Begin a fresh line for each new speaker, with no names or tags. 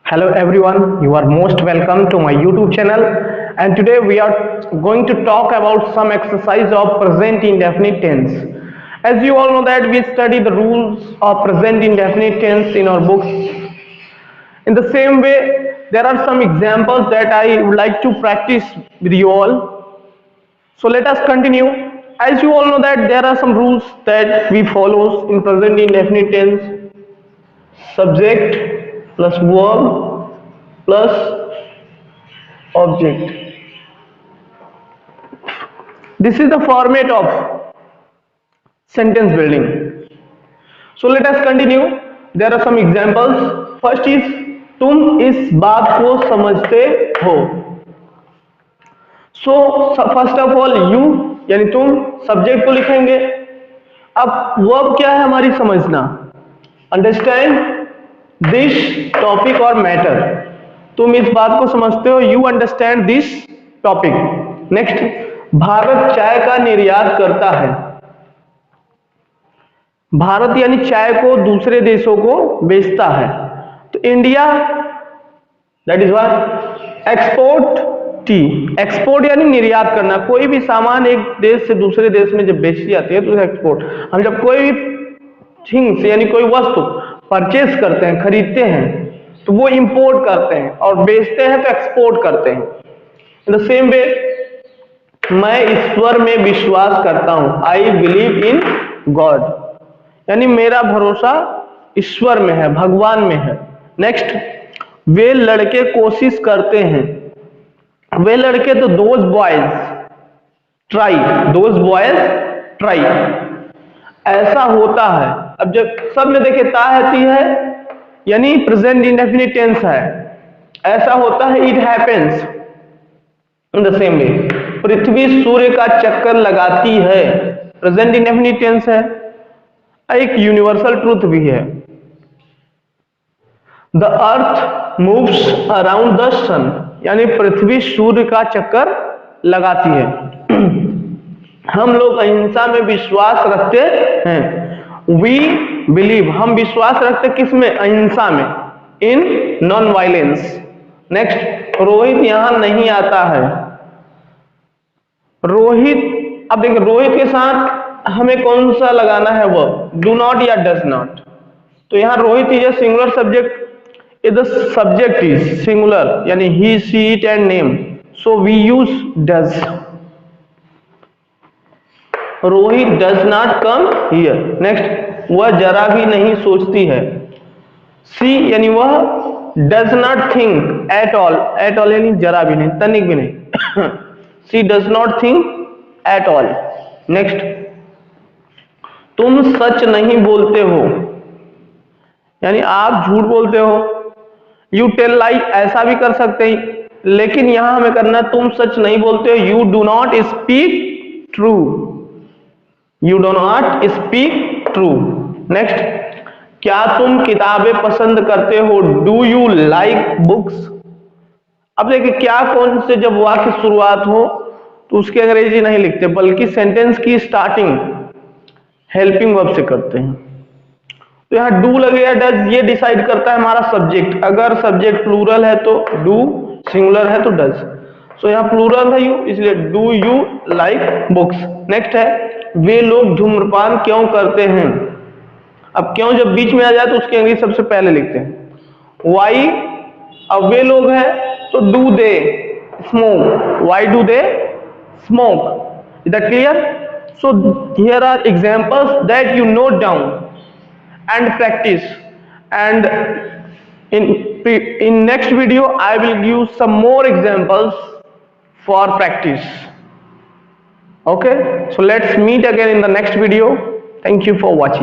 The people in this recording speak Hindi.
Hello everyone, you are most welcome to my YouTube channel, and today we are going to talk about some exercise of present indefinite tense. As you all know that we study the rules of present indefinite tense in our books. In the same way, there are some examples that I would like to practice with you all. So let us continue. As you all know that there are some rules that we follow in present indefinite tense. Subject plus verb plus object. This is the format of sentence building. So let us continue. There are some examples. First is तुम इस बात को समझते हो. So first of all you यानी तुम सब्जेक्ट को लिखेंगे. अब वर्ब क्या है हमारी समझना. अंडरस्टैंड दिस टॉपिक और मैटर. तुम इस बात को समझते हो. You understand this topic. Next, Bharat चाय का निर्यात करता है. भारत यानी चाय को दूसरे देशों को बेचता है. तो India that is what export T. Export यानी निर्यात करना. कोई भी सामान एक देश से दूसरे देश में जब बेची जाती है तो एक्सपोर्ट. हम जब कोई भी थिंग्स यानी कोई वस्तु परचेस करते हैं, खरीदते हैं, तो वो इंपोर्ट करते हैं, और बेचते हैं तो एक्सपोर्ट करते हैं. इन द सेम वे मैं ईश्वर में विश्वास करता हूं. आई बिलीव इन गॉड यानी मेरा भरोसा ईश्वर में है, भगवान में है. नेक्स्ट, वे लड़के कोशिश करते हैं. वे लड़के तो those boys try. Those boys try. ऐसा होता है. अब जब सब में देखे ता है, ती है यानी प्रेजेंट इंडेफिनिट टेंस है. ऐसा होता है, it happens. In the same way पृथ्वी सूर्य का चक्कर लगाती है. प्रेजेंट इंडेफिनिट टेंस है. एक यूनिवर्सल ट्रूथ भी है. The earth moves around the sun यानी पृथ्वी सूर्य का चक्कर लगाती है. हम लोग अहिंसा में विश्वास रखते हैं. वी बिलीव हम विश्वास रखते किस में? अहिंसा में. In non violence. Next, Rohit यहां नहीं आता है. रोहित, अब देखिए रोहित के साथ हमें कौन सा लगाना है? वो डू नॉट या डज नॉट. तो यहां Rohit is a singular subject. The subject is singular यानी he, she, it and name. So we use does. Rohit does not come here. Next, वह जरा भी नहीं सोचती है. सी यानी वह does not think at all. At all यानी जरा भी नहीं, तनिक भी नहीं. She does not think at all. Next, तुम सच नहीं बोलते हो यानी आप झूठ बोलते हो. यू टेल लाई ऐसा भी कर सकते हैं, लेकिन यहां हमें करना तुम सच नहीं बोलते हो. You do not speak true. You do not speak true. Next, क्या तुम किताबें पसंद करते हो? Do you like books. अब देखिए क्या कौन से जब वाक्य शुरुआत हो तो उसकी अंग्रेजी नहीं लिखते, बल्कि सेंटेंस की स्टार्टिंग हेल्पिंग वर्ब से करते हैं. तो यहाँ डू लगे या डज ये डिसाइड करता है हमारा सब्जेक्ट. अगर सब्जेक्ट प्लूरल है तो डू, सिंगुलर है तो डज. सो यहाँ प्लूरल है यू, इसलिए do you like books. Next है, वे लोग धूम्रपान क्यों करते हैं. अब क्यों जब बीच में आ जाए तो उसकी अंग्रेजी सबसे पहले लिखते हैं. वाई, अब वे लोग हैं तो do they smoke. Why do they smoke. Is that clear? So here are examples that you note down and practice, and in next video I will give some more examples for practice. Okay, so let's meet again in the next video. Thank you for watching.